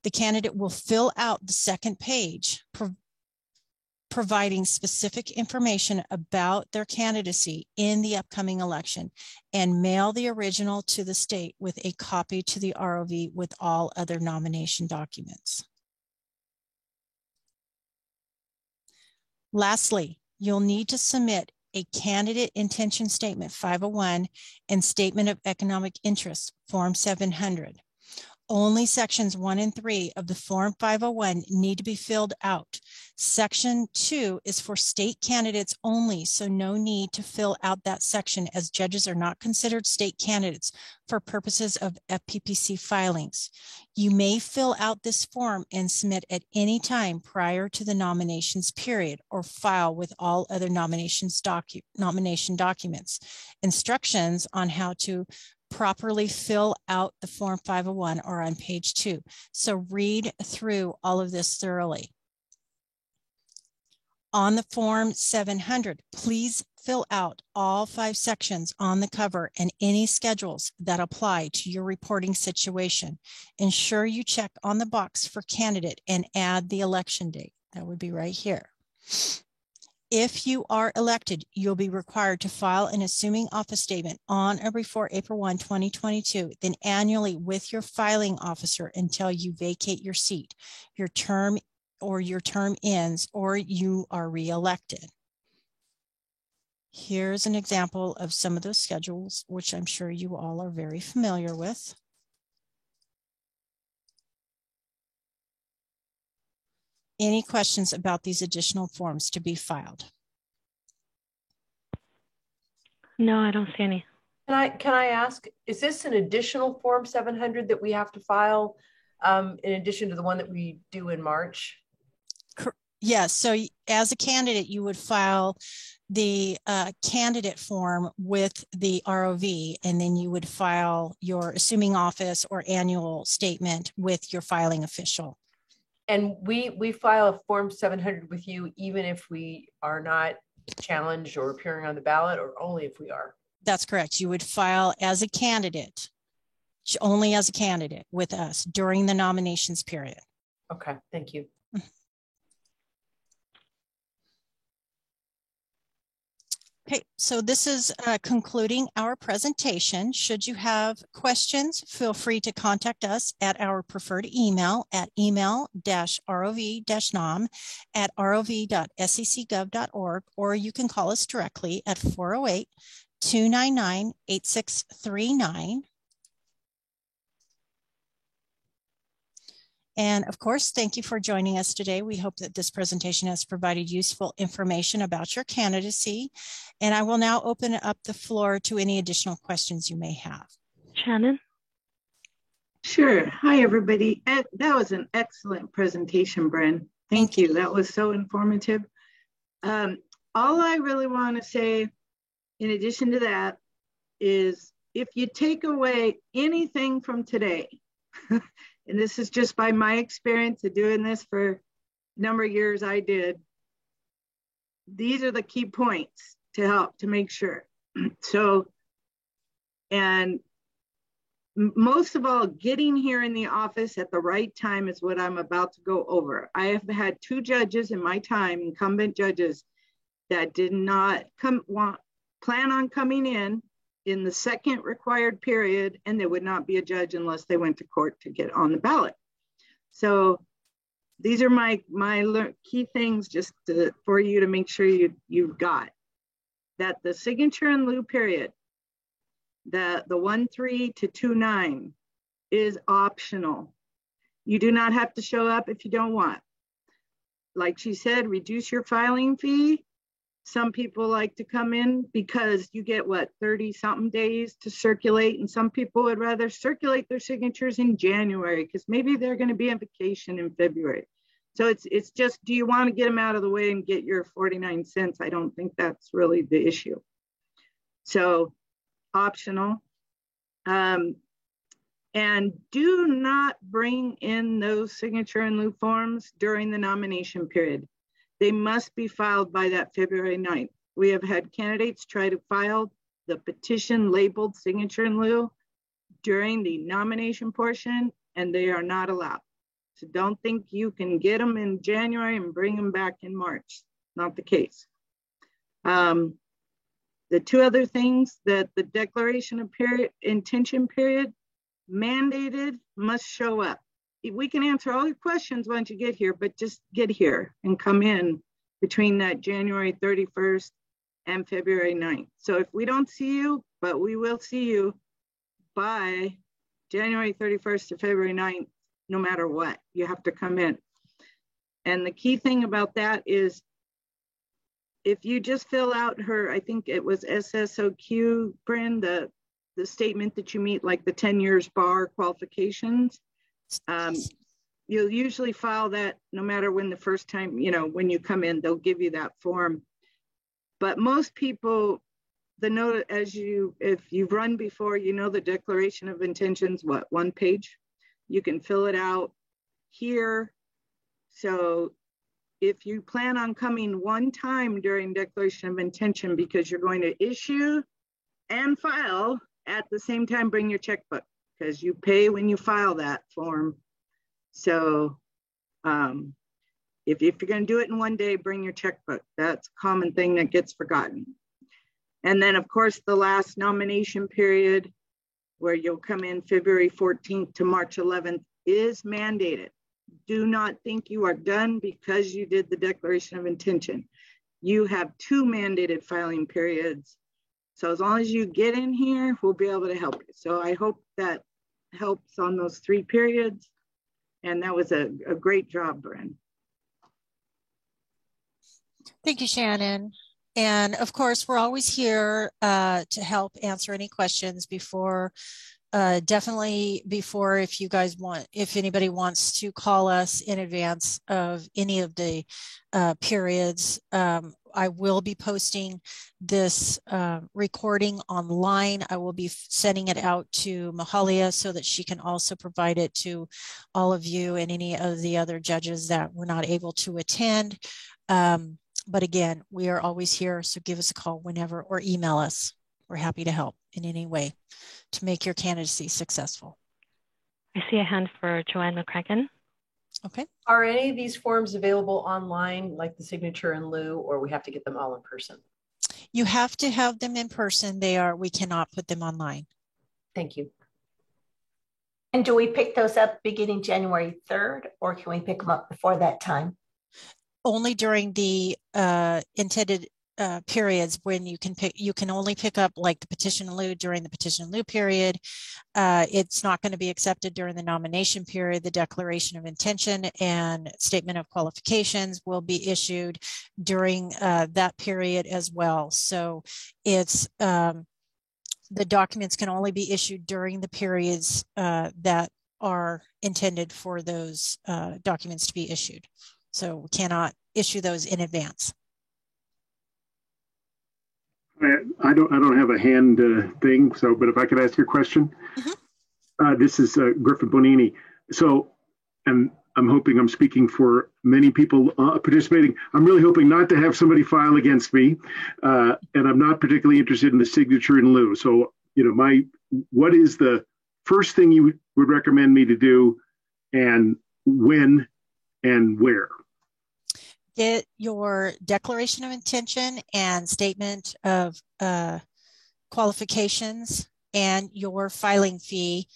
The candidate will fill out the second page, providing specific information about their candidacy in the upcoming election, and mail the original to the state with a copy to the ROV with all other nomination documents. Lastly, you'll need to submit a candidate intention statement 501 and statement of economic interest form 700. Only sections 1 and 3 of the form 501 need to be filled out. Section 2 is for state candidates only, so no need to fill out that section, as judges are not considered state candidates for purposes of FPPC filings. You may fill out this form and submit at any time prior to the nominations period, or file with all other nomination documents. Instructions on how to properly fill out the form 501 are on page 2. So read through all of this thoroughly. On the form 700, please fill out all 5 sections on the cover and any schedules that apply to your reporting situation. Ensure you check on the box for candidate and add the election date. That would be right here. If you are elected, you'll be required to file an assuming office statement on or before April 1, 2022, then annually with your filing officer until you vacate your seat, your term ends, or you are reelected. Here's an example of some of those schedules, which I'm sure you all are very familiar with. Any questions about these additional forms to be filed? No, I don't see any. Can I ask, is this an additional form 700 that we have to file in addition to the one that we do in March? Yes. So as a candidate, you would file the candidate form with the ROV, and then you would file your assuming office or annual statement with your filing official. And we file a form 700 with you even if we are not challenged or appearing on the ballot, or only if we are? That's correct. You would file as a candidate, only as a candidate with us during the nominations period. Okay, thank you. Okay, so this is concluding our presentation. Should you have questions, feel free to contact us at our preferred email at email-rov-nom@rov.secgov.org, or you can call us directly at 408-299-8639. And of course, thank you for joining us today. We hope that this presentation has provided useful information about your candidacy. And I will now open up the floor to any additional questions you may have. Shannon? Sure. Hi, everybody. That was an excellent presentation, Bren. Thank you. That was so informative. All I really want to say, in addition to that, is if you take away anything from today, and this is just by my experience of doing this for a number of years I did, these are the key points to help to make sure. So, and most of all, getting here in the office at the right time is what I'm about to go over. I have had 2 judges in my time, incumbent judges, that did not plan on coming in the second required period, and they would not be a judge unless they went to court to get on the ballot. So these are my key things just for you to make sure you've got. That the signature in lieu period, the 1-3 to 2-9 is optional. You do not have to show up if you don't want. Like she said, reduce your filing fee. Some people like to come in because you get 30-something days to circulate, and some people would rather circulate their signatures in January because maybe they're going to be on vacation in February. So it's just, do you want to get them out of the way and get your 49 cents? I don't think that's really the issue. So optional. And And do not bring in those signature in lieu forms during the nomination period. They must be filed by that February 9th. We have had candidates try to file the petition labeled signature in lieu during the nomination portion, and they are not allowed. So don't think you can get them in January and bring them back in March. Not the case. The two other things, that the declaration of intention period mandated must show up. We can answer all your questions once you get here, but just get here and come in between that January 31st and February 9th. So if we don't see you, but we will see you by January 31st to February 9th, no matter what, you have to come in. And the key thing about that is, if you just fill out her, I think it was SSOQ, Bryn, the statement that you meet, like the 10 years bar qualifications, you'll usually file that no matter when the first time, when you come in, they'll give you that form. But most people, if you've run before, the declaration of intentions, one page? You can fill it out here. So if you plan on coming one time during declaration of intention, because you're going to issue and file at the same time, bring your checkbook, because you pay when you file that form. So if you're going to do it in one day, bring your checkbook. That's a common thing that gets forgotten. And then, of course, the last nomination period, where you'll come in February 14th to March 11th, is mandated. Do not think you are done because you did the declaration of intention. You have 2 mandated filing periods. So as long as you get in here, we'll be able to help you. So I hope that helps on those 3 periods. And that was a great job, Bryn. Thank you, Shannon. And of course, we're always here to help answer any questions definitely before, if anybody wants to call us in advance of any of the periods. I will be posting this recording online. I will be sending it out to Mahalia so that she can also provide it to all of you and any of the other judges that were not able to attend. But again, we are always here, so give us a call whenever or email us. We're happy to help in any way to make your candidacy successful. I see a hand for Joanne McCracken. Okay. Are any of these forms available online, like the signature in lieu, or we have to get them all in person? You have to have them in person. We cannot put them online. Thank you. And do we pick those up beginning January 3rd, or can we pick them up before that time? Only during the intended periods when you can only pick up, like the petition in lieu during the petition in lieu period. It's not going to be accepted during the nomination period. The declaration of intention and statement of qualifications will be issued during that period as well. So it's the documents can only be issued during the periods that are intended for those documents to be issued. So we cannot issue those in advance. I don't have a hand thing, but if I could ask you a question. Mm-hmm. This is Griffin Bonini. So, and I'm hoping I'm speaking for many people participating. I'm really hoping not to have somebody file against me, and I'm not particularly interested in the signature in lieu. So, what is the first thing you would recommend me to do, and when and where? Get your declaration of intention and statement of qualifications and your filing fee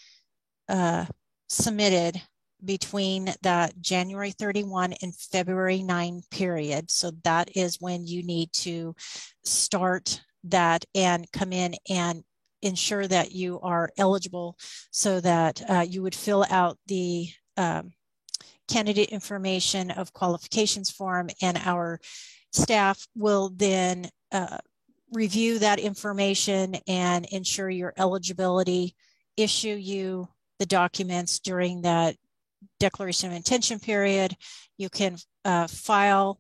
submitted between that January 31 and February 9 period. So that is when you need to start that and come in and ensure that you are eligible, so that you would fill out the candidate information of qualifications form, and our staff will then review that information and ensure your eligibility, issue you the documents during that declaration of intention period. You can file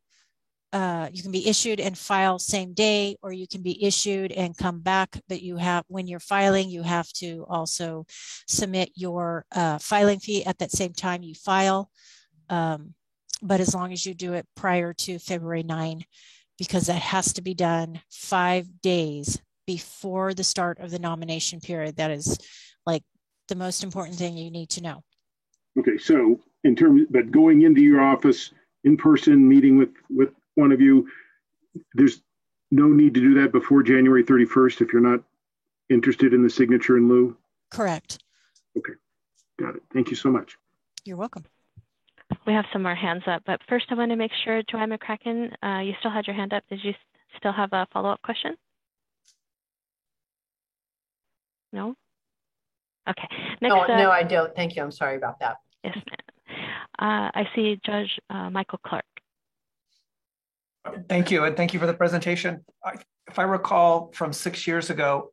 you can be issued and file same day, or you can be issued and come back, but you have, when you're filing, you have to also submit your filing fee at that same time you file. But as long as you do it prior to February 9, because that has to be done 5 days before the start of the nomination period. That is like the most important thing you need to know. Okay, so in terms, but going into your office in person, meeting with one of you, there's no need to do that before January 31st if you're not interested in the signature in lieu? Correct. Okay, got it. Thank you so much. You're welcome. We have some more hands up, but first I want to make sure, Joanne McCracken, you still had your hand up. Did you still have a follow-up question? No? Okay. Next, no, I don't. Thank you. I'm sorry about that. Yes, ma'am. I see Judge Michael Clark. Thank you, and thank you for the presentation. If I recall from 6 years ago,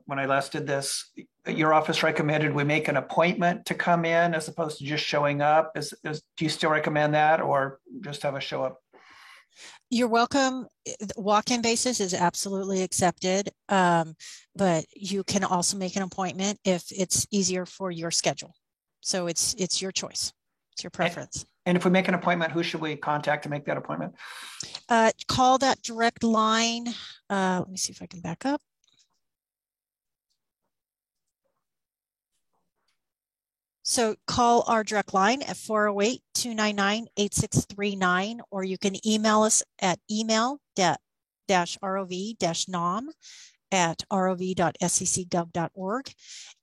when I last did this, your office recommended we make an appointment to come in as opposed to just showing up. Do you still recommend that, or just have a show up? You're welcome. Walk-in basis is absolutely accepted, but you can also make an appointment if it's easier for your schedule. So it's your choice. It's your preference. And if we make an appointment, who should we contact to make that appointment? Call that direct line. Let me see if I can back up. So call our direct line at 408-299-8639, or you can email us at email-rov-nom@rov.sccgov.org,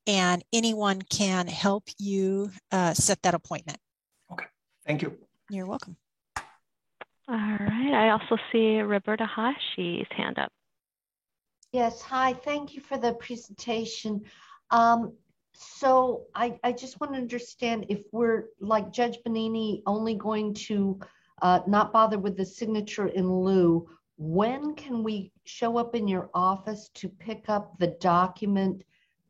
and anyone can help you set that appointment. Okay, thank you. You're welcome. All right, I also see Roberta Hashi's hand up. Yes, hi, thank you for the presentation. So I just want to understand if we're, like Judge Bonini, only going to not bother with the signature in lieu, when can we show up in your office to pick up the document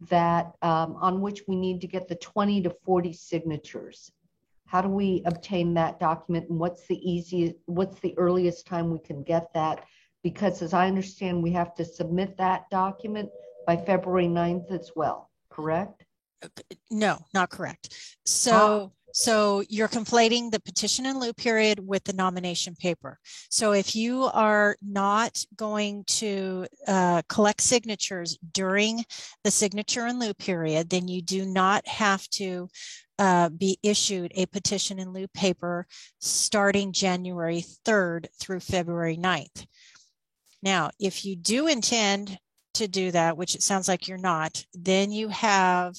that on which we need to get the 20 to 40 signatures? How do we obtain that document, and what's the earliest time we can get that? Because as I understand, we have to submit that document by February 9th as well, correct? No, not correct. So you're conflating the petition in lieu period with the nomination paper. So if you are not going to collect signatures during the signature in lieu period, then you do not have to be issued a petition in lieu paper starting January 3rd through February 9th. Now, if you do intend to do that, which it sounds like you're not, then you have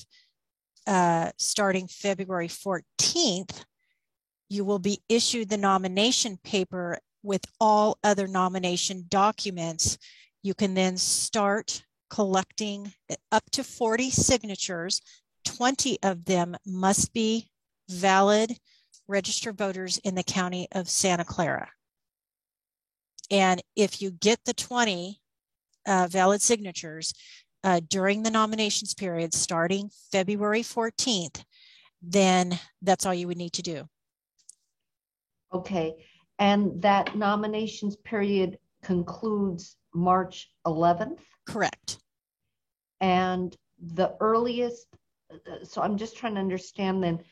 starting February 14th, you will be issued the nomination paper with all other nomination documents. You can then start collecting up to 40 signatures. 20 of them must be valid registered voters in the county of Santa Clara. And if you get the 20 valid signatures during the nominations period starting February 14th, then that's all you would need to do. Okay, and that nominations period concludes March 11th? Correct. And the earliest, so I'm just trying to understand then,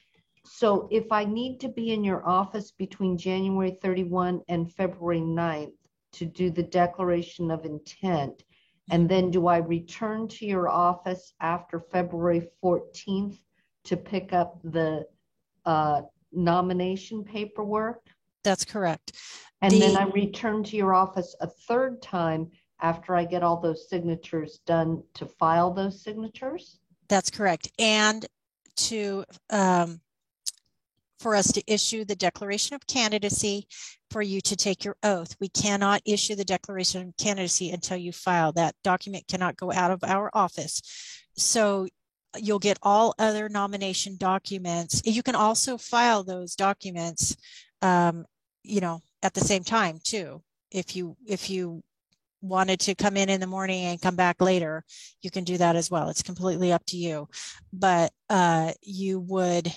so if I need to be in your office between January 31 and February 9th to do the declaration of intent, and then do I return to your office after February 14th to pick up the nomination paperwork? That's correct. And then I return to your office a third time after I get all those signatures done to file those signatures? That's correct. And to for us to issue the declaration of candidacy, for you to take your oath. We cannot issue the declaration of candidacy until you file. That document cannot go out of our office. So you'll get all other nomination documents. You can also file those documents, you know, at the same time too. If you wanted to come in the morning and come back later, you can do that as well. It's completely up to you. But you would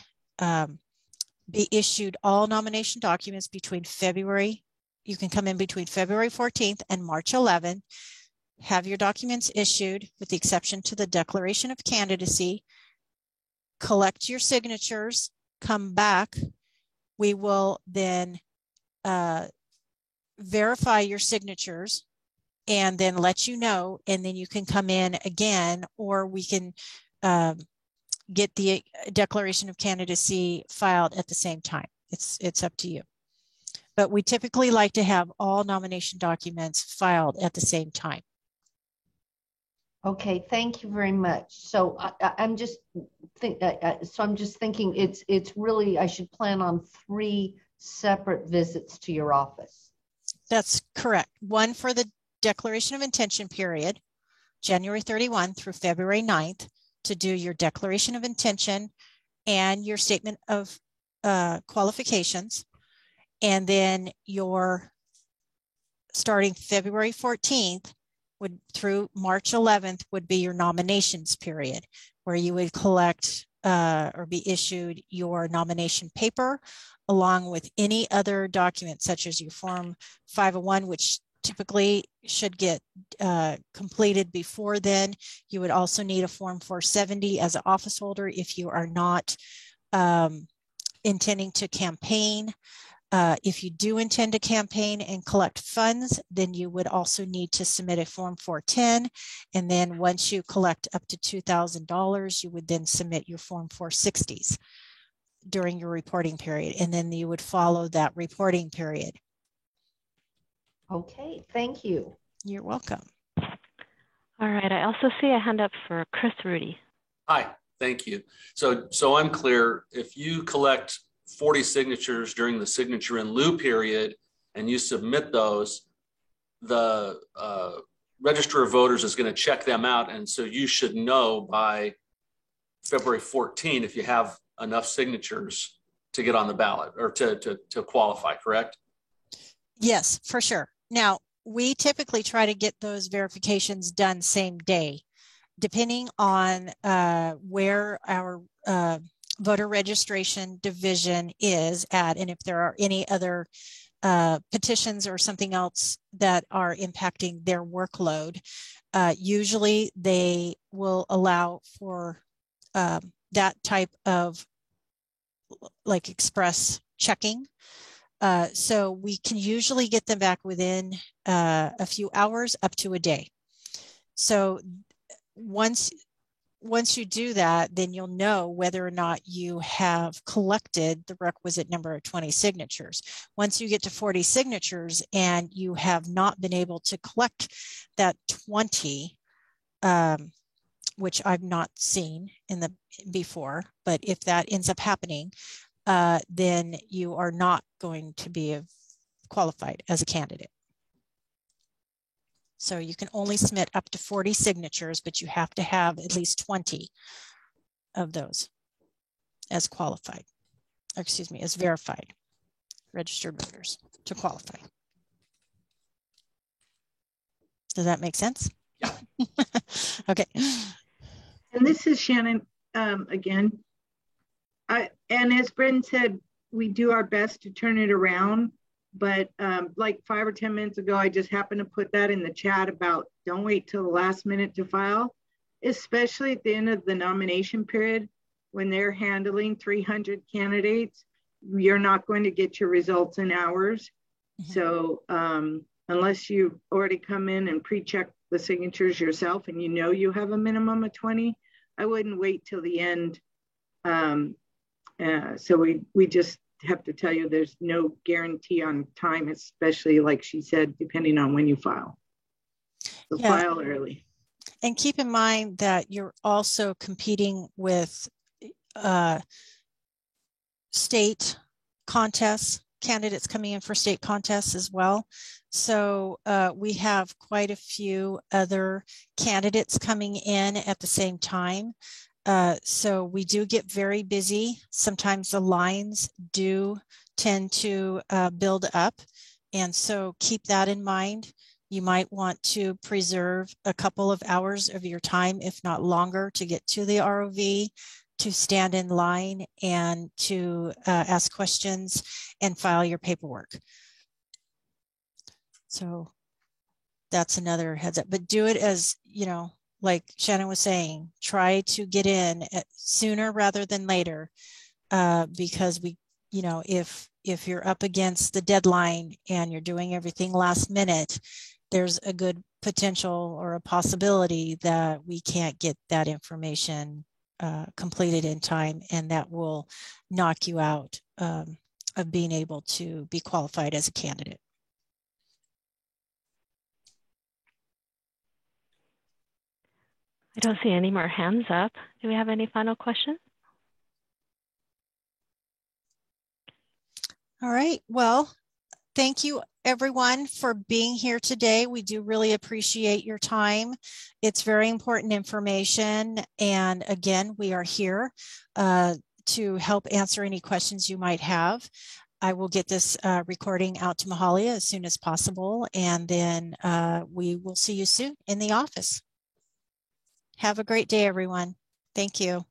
be issued all nomination documents between February, you can come in between February 14th and March 11th, have your documents issued with the exception to the declaration of candidacy, collect your signatures, come back. We will then verify your signatures and then let you know, and then you can come in again, or we can get the declaration of candidacy filed at the same time. It's up to you. But we typically like to have all nomination documents filed at the same time. Okay, thank you very much. So I'm just thinking it's really, I should plan on 3 separate visits to your office. That's correct. One for the declaration of intention period, January 31 through February 9th, to do your declaration of intention and your statement of qualifications. And then your starting February 14th through March 11th would be your nominations period, where you would collect or be issued your nomination paper along with any other documents such as your Form 501, which typically should get completed before then. You would also need a Form 470 as an office holder if you are not intending to campaign. If you do intend to campaign and collect funds, then you would also need to submit a Form 410. And then once you collect up to $2,000, you would then submit your Form 460s during your reporting period. And then you would follow that reporting period. Okay, thank you. You're welcome. All right, I also see a hand up for Chris Rudy. Hi, thank you. So I'm clear. If you collect 40 signatures during the signature in lieu period and you submit those, the Register of Voters is going to check them out. And so you should know by February 14 if you have enough signatures to get on the ballot or to qualify, correct? Yes, for sure. Now, we typically try to get those verifications done same day, depending on where our voter registration division is at, and if there are any other petitions or something else that are impacting their workload. Usually they will allow for that type of like express checking. So we can usually get them back within a few hours up to a day. So once you do that, then you'll know whether or not you have collected the requisite number of 20 signatures. Once you get to 40 signatures and you have not been able to collect that 20, which I've not seen before, but if that ends up happening, then you are not going to be qualified as a candidate. So you can only submit up to 40 signatures, but you have to have at least 20 of those as qualified, or excuse me, as verified registered voters to qualify. Does that make sense? Yeah. Okay. And this is Shannon again. And as Bren said, we do our best to turn it around. But like 5 or 10 minutes ago, I just happened to put that in the chat about don't wait till the last minute to file, especially at the end of the nomination period when they're handling 300 candidates. You're not going to get your results in hours. Mm-hmm. So unless you've already come in and pre-checked the signatures yourself and you know you have a minimum of 20, I wouldn't wait till the end. So we just have to tell you there's no guarantee on time, especially like she said, depending on when you file. So yeah. File early. And keep in mind that you're also competing with state contests, candidates coming in for state contests as well. So we have quite a few other candidates coming in at the same time. So we do get very busy. Sometimes the lines do tend to build up. And so keep that in mind. You might want to preserve a couple of hours of your time, if not longer, to get to the ROV, to stand in line and to ask questions and file your paperwork. So that's another heads up, but do it as, you know, like Shannon was saying, try to get in sooner rather than later, because we, you know, if you're up against the deadline and you're doing everything last minute, there's a good potential or a possibility that we can't get that information completed in time, and that will knock you out of being able to be qualified as a candidate. I don't see any more hands up. Do we have any final questions? All right. Well, thank you everyone for being here today. We do really appreciate your time. It's very important information. And again, we are here to help answer any questions you might have. I will get this recording out to Mahalia as soon as possible, and then we will see you soon in the office. Have a great day, everyone. Thank you.